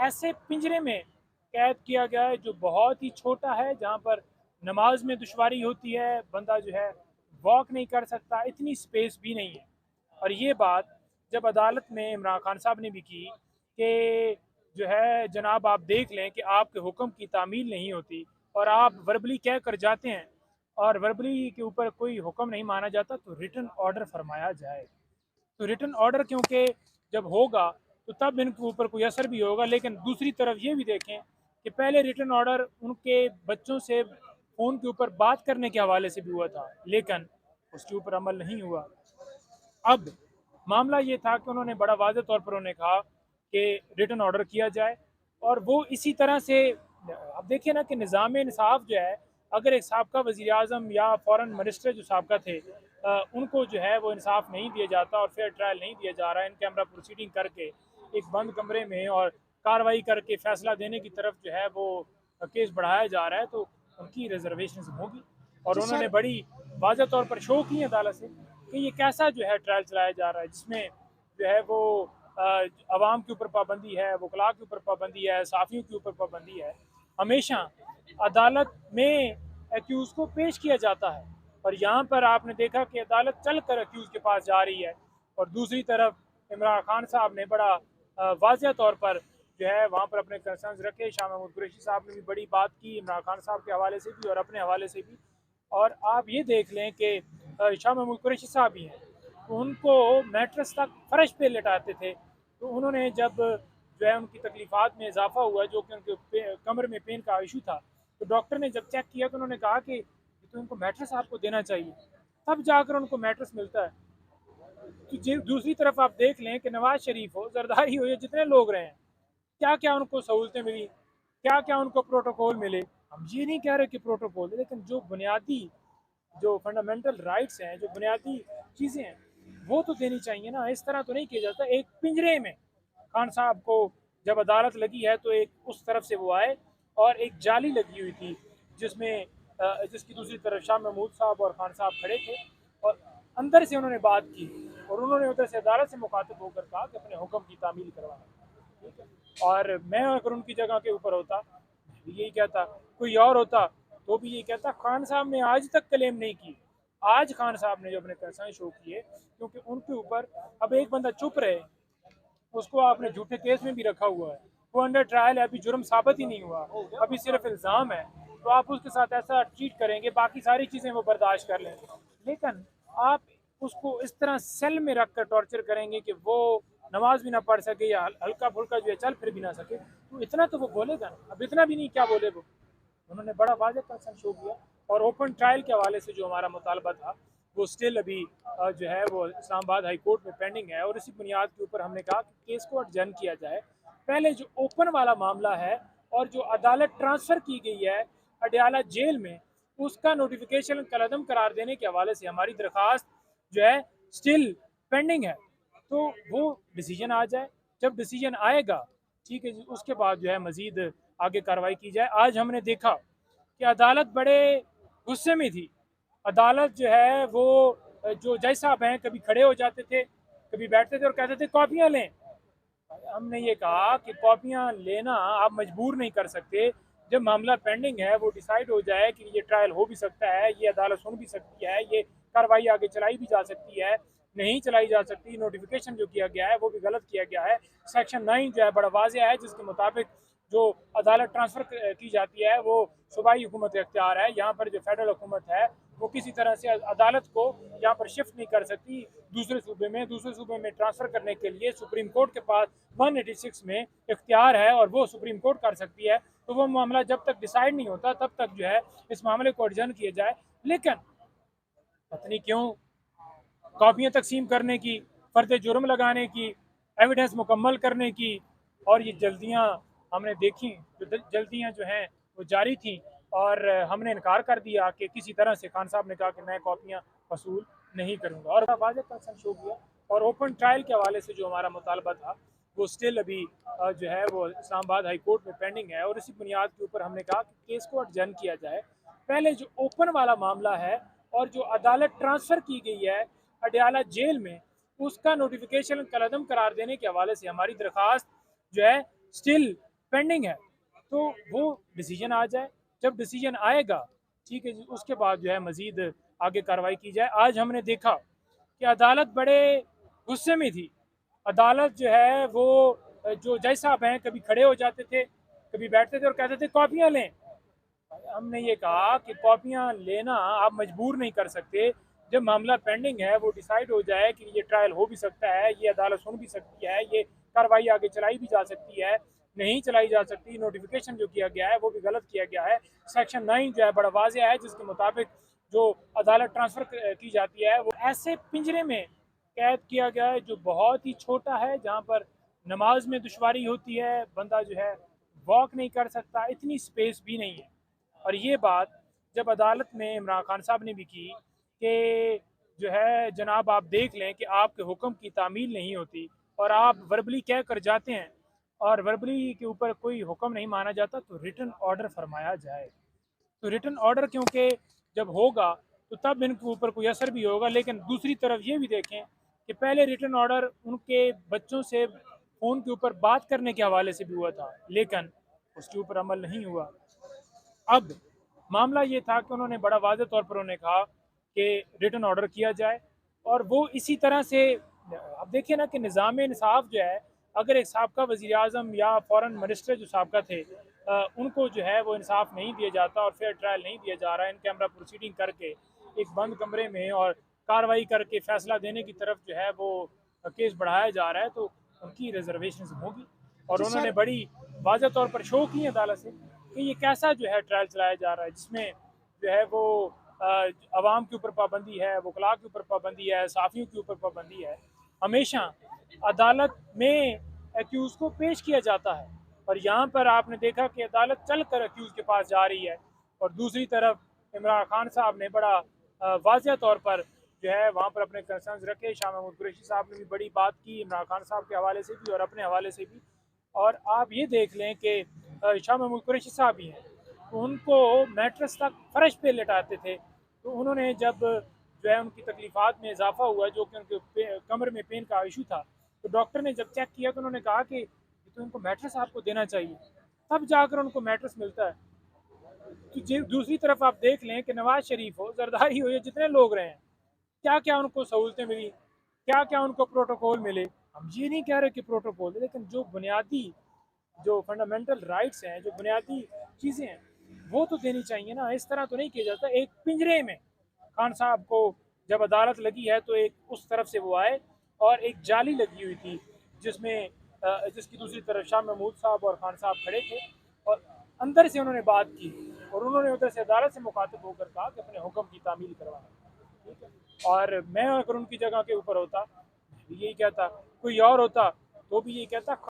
ऐसे पिंजरे में कैद किया गया है जो बहुत ही छोटा है, जहाँ पर नमाज में दुश्वारी होती है, बंदा जो है वॉक नहीं कर सकता, इतनी स्पेस भी नहीं है। और ये बात जब अदालत में इमरान खान साहब ने भी की कि जो है जनाब आप देख लें कि आपके हुक्म की तामील नहीं होती और आप वर्बली कह कर जाते हैं और वर्बली के ऊपर कोई हुक्म नहीं माना जाता, तो रिटन ऑर्डर फरमाया जाए। तो रिटन ऑर्डर क्योंकि जब होगा तो तब इनके ऊपर कोई असर भी होगा। लेकिन दूसरी तरफ ये भी देखें कि पहले रिटन ऑर्डर उनके बच्चों से फ़ोन के ऊपर बात करने के हवाले से भी हुआ था, लेकिन उसके ऊपर अमल नहीं हुआ। अब मामला ये था कि उन्होंने बड़ा वाज़ेह तौर पर उन्होंने कहा कि रिटन ऑर्डर किया जाए, और वो इसी तरह से अब देखिए ना कि निज़ाम इंसाफ जो है, अगर एक साबका वज़ीर आज़म या फॉरेन मिनिस्टर जो साबका थे उनको जो है वो इंसाफ नहीं दिया जाता और फेयर ट्रायल नहीं दिया जा रहा है, इन कैमरा प्रोसीडिंग करके एक बंद कमरे में और कार्रवाई करके फैसला देने की तरफ जो है वो केस बढ़ाया जा रहा है, तो उनकी रिजर्वेशन होगी। और जी उन्होंने सर। बड़ी वाज़ेह तौर पर शो की अदालत से कि ये कैसा जो है ट्रायल चलाया जा रहा है, जिसमें जो है वो अवाम के ऊपर पाबंदी है, वकला के ऊपर पाबंदी है, साफ़ियों के ऊपर पाबंदी है। हमेशा अदालत में एक्यूज़ को पेश किया जाता है, और यहाँ पर आपने देखा कि अदालत चल कर एक्यूज़ के पास जा रही है। और दूसरी तरफ इमरान खान साहब ने बड़ा वाज़ेह तौर पर जो है वहाँ पर अपने कंसर्न्स रखे। शाह महमूद कुरैशी साहब ने भी बड़ी बात की इमरान खान साहब के हवाले से भी और अपने हवाले से भी। और आप ये देख लें कि शाह महमूद कुरैशी साहब ही हैं, तो उनको मैट्रेस तक फर्श पे लेटाते थे। तो उन्होंने जब जो है उनकी तकलीफ़ात में इजाफा हुआ, जो कि उनके कमर में पेन का इशू था, तो डॉक्टर ने जब चेक किया तो उन्होंने कहा कि तो इनको मैट्रेस आपको देना चाहिए, तब जाकर उनको मैट्रेस मिलता है। तो दूसरी तरफ आप देख लें कि नवाज शरीफ हो, जरदारी हो, या जितने लोग रहे हैं, क्या क्या उनको सहूलतें मिली, क्या क्या उनको प्रोटोकॉल मिले। हम ये नहीं कह रहे कि प्रोटोकॉल, लेकिन जो बुनियादी जो फंडामेंटल राइट्स हैं, जो बुनियादी चीज़ें हैं, वो तो देनी चाहिए ना। इस तरह तो नहीं किया जाता। एक पिंजरे में खान साहब को जब अदालत लगी है तो एक उस तरफ से वो आए, और एक जाली लगी हुई थी जिसमें जिसकी दूसरी तरफ शाह महमूद साहब और खान साहब खड़े थे, और अंदर से उन्होंने बात की, और उन्होंने उधर से अदालत से मुखातिब होकर कहा कि अपने हुक्म की तामील करवाना। ठीक है। और मैं अगर उनकी जगह के ऊपर होता, यही कहता, कोई और होता तो भी यही कहता। खान साहब ने आज तक क्लेम नहीं की। आज खान साहब ने जो अपने कंसर्न शो किए, क्योंकि उनके ऊपर अब एक बंदा चुप रहे, उसको आपने झूठे केस में भी रखा हुआ है, वो अंडर ट्रायल है, अभी जुर्म साबित ही नहीं हुआ, अभी सिर्फ इल्ज़ाम है, तो आप उसके साथ ऐसा ट्रीट करेंगे, बाकी सारी चीज़ें वो बर्दाश्त कर लेंगे। लेकिन आप उसको इस तरह सेल में रख कर टॉर्चर करेंगे कि वो नमाज भी ना पढ़ सके, या हल्का फुल्का जो है चल फिर भी ना सके, तो इतना तो वो बोलेगा ना। अब इतना भी नहीं, क्या बोले वो। उन्होंने बड़ा वाज़ेह कंसर्न शो किया। और ओपन ट्रायल के हवाले से जो हमारा मुतालबा था, वो स्टिल अभी जो है वो इस्लामाबाद हाई कोर्ट में पेंडिंग है, और इसी बुनियाद के ऊपर हमने कहा कि केस को अडजन किया जाए। पहले जो ओपन वाला मामला है और जो अदालत ट्रांसफ़र की गई है अडयाला जेल में, उसका नोटिफिकेशन कलअदम करार देने के हवाले से हमारी दरख्वास्त जो है स्टिल पेंडिंग है। तो वो डिसीजन आ जाए, जब डिसीजन आएगा, ठीक है जी, उसके बाद जो है मज़ीद आगे कार्रवाई की जाए। आज हमने देखा कि अदालत बड़े गुस्से में थी। अदालत जो है वो जो जज साहब हैं, कभी खड़े हो जाते थे, कभी बैठते थे और कहते थे कॉपियाँ लें। हमने ये कहा कि कॉपियाँ लेना आप मजबूर नहीं कर सकते। जब मामला पेंडिंग है, वो डिसाइड हो जाए कि ये ट्रायल हो भी सकता है, ये अदालत सुन भी सकती है, ये कार्रवाई आगे चलाई भी जा सकती है, नहीं चलाई जा सकती, नोटिफिकेशन जो किया गया है वो भी गलत किया गया है। सेक्शन 9 जो है बड़ा वाज़ेह है, जिसके मुताबिक जो अदालत ट्रांसफ़र की जाती है वो सूबाई हुकूमत इख्तियार है। यहाँ पर जो फेडरल हुकूमत है वो किसी तरह से अदालत को यहाँ पर शिफ्ट नहीं कर सकती दूसरे सूबे में। दूसरे सूबे में ट्रांसफ़र करने के लिए सुप्रीम कोर्ट के पास 186 में इख्तियार है, और वो सुप्रीम कोर्ट कर सकती है। तो वो मामला जब तक डिसाइड नहीं होता तब तक जो है इस मामले को अर्जन किया जाए। लेकिन पता नहीं क्यों कॉपियाँ तकसीम करने की, फ़र्द जुर्म लगाने की, एविडेंस मुकम्मल करने की, और ये जल्दियाँ हमने देखी, जो जल्दियाँ जो हैं वो जारी थी, और हमने इनकार कर दिया कि किसी तरह से। खान साहब ने कहा कि मैं कॉपियाँ वसूल नहीं करूँगा, और वाज़ेह कंसर्न शो किया। और ओपन ट्रायल के हवाले से जो हमारा मुतालबा था, वो स्टिल अभी जो है वो इस्लामाबाद हाई कोर्ट में पेंडिंग है, और इसी बुनियाद के ऊपर हमने कहा कि केस को अडजन किया जाए। पहले जो ओपन वाला मामला है और जो अदालत ट्रांसफ़र की गई है अडयाला जेल में, उसका नोटिफिकेशन कलअदम करार देने के हवाले से हमारी दरख्वास्त जो है स्टिल पेंडिंग है, तो वो डिसीजन आ जाए। जब डिसीजन आएगा, ठीक है जी, उसके बाद जो है मज़ीद आगे कार्रवाई की जाए। आज हमने देखा कि अदालत बड़े गुस्से में थी। अदालत जो है वो जो जज साहब हैं, कभी खड़े हो जाते थे, कभी बैठते थे और कहते थे कॉपियाँ लें। हमने ये कहा कि कॉपियाँ लेना आप मजबूर नहीं कर सकते। जब मामला पेंडिंग है, वो डिसाइड हो जाए कि ये ट्रायल हो भी सकता है, ये अदालत सुन भी सकती है, ये कार्रवाई आगे चलाई भी जा सकती है, नहीं चलाई जा सकती। नोटिफिकेशन जो किया गया है वो भी गलत किया गया है। सेक्शन 9 जो है बड़ा वाज़ेह है, जिसके मुताबिक जो अदालत ट्रांसफ़र की जाती है वो ऐसे पिंजरे में कैद किया गया है जो बहुत ही छोटा है, जहाँ पर नमाज में दुश्वारी होती है, बंदा जो है वॉक नहीं कर सकता, इतनी स्पेस भी नहीं है। और ये बात जब अदालत में इमरान खान साहब ने भी की कि जो है जनाब आप देख लें कि आपके हुक्म की तामील नहीं होती और आप वर्बली कह कर जाते हैं और वर्बली के ऊपर कोई हुक्म नहीं माना जाता, तो रिटन ऑर्डर फरमाया जाए। तो रिटन ऑर्डर क्योंकि जब होगा तो तब इनके ऊपर कोई असर भी होगा। लेकिन दूसरी तरफ ये भी देखें कि पहले रिटन ऑर्डर उनके बच्चों से फ़ोन के ऊपर बात करने के हवाले से भी हुआ था, लेकिन उसके ऊपर अमल नहीं हुआ। अब मामला ये था कि उन्होंने बड़ा वाज़ेह तौर पर उन्होंने कहा कि रिटन ऑर्डर किया जाए और वो इसी तरह से अब देखिए ना कि निज़ाम इंसाफ जो है, अगर एक साबका वज़ीर आज़म या फॉरेन मिनिस्टर जो साबका थे उनको जो है वो इंसाफ नहीं दिया जाता और फेयर ट्रायल नहीं दिया जा रहा है, इन कैमरा प्रोसीडिंग करके एक बंद कमरे में और कार्रवाई करके फ़ैसला देने की तरफ जो है वो केस बढ़ाया जा रहा है, तो उनकी रिजर्वेशन होगी। और जी उन्होंने सर। बड़ी वाज़ेह तौर पर शो की अदालत से कि ये कैसा जो है ट्रायल चलाया जा रहा है, जिसमें जो है वो अवाम के ऊपर पाबंदी है, वकला के ऊपर पाबंदी है, साफ़ियों के ऊपर पाबंदी है। हमेशा अदालत में एक्यूज़ को पेश किया जाता है और यहाँ पर आपने देखा कि अदालत चल कर एक्यूज़ के पास जा रही है और दूसरी तरफ इमरान खान साहब ने बड़ा वाज़ेह तौर पर जो है वहाँ पर अपने कंसर्न्स रखे। शाह महमूद कुरैशी साहब ने भी बड़ी बात की इमरान खान साहब के हवाले से भी और अपने हवाले से भी। और आप ये देख लें कि शाह महमूद कुरैशी साहब ही हैं, तो उनको मैट्रेस तक फ़र्श पे लेटाते थे। तो उन्होंने जब जो है उनकी तकलीफ़ात में इजाफ़ा हुआ, जो कि उनके कमर में पेन का इशू था, तो डॉक्टर ने जब चेक किया तो उन्होंने कहा कि तो इनको मैट्रेस आपको देना चाहिए, तब जाकर उनको मैट्रेस मिलता है। तो दूसरी तरफ आप देख लें कि नवाज शरीफ हो, जरदारी हो, ये जितने लोग रहे हैं, क्या क्या उनको सहूलतें मिली, क्या क्या उनको प्रोटोकॉल मिले। हम ये नहीं कह रहे कि प्रोटोकॉल, लेकिन जो बुनियादी जो फंडामेंटल राइट्स हैं, जो बुनियादी चीज़ें हैं, वो तो देनी चाहिए ना। इस तरह तो नहीं किया जाता। एक पिंजरे में खान साहब को जब अदालत लगी है तो एक उस तरफ से वो आए और एक जाली लगी हुई थी जिसमें जिसकी दूसरी तरफ शाह महमूद साहब और खान साहब खड़े थे और अंदर से उन्होंने बात की और उन्होंने उधर से अदालत से मुखातिब होकर कहा कि अपने हुक्म की तामील करवाएं। ठीक है। और मैं अगर उनकी जगह के ऊपर होता, मैं भी यही कहता, कोई और होता तो भी यही कहता।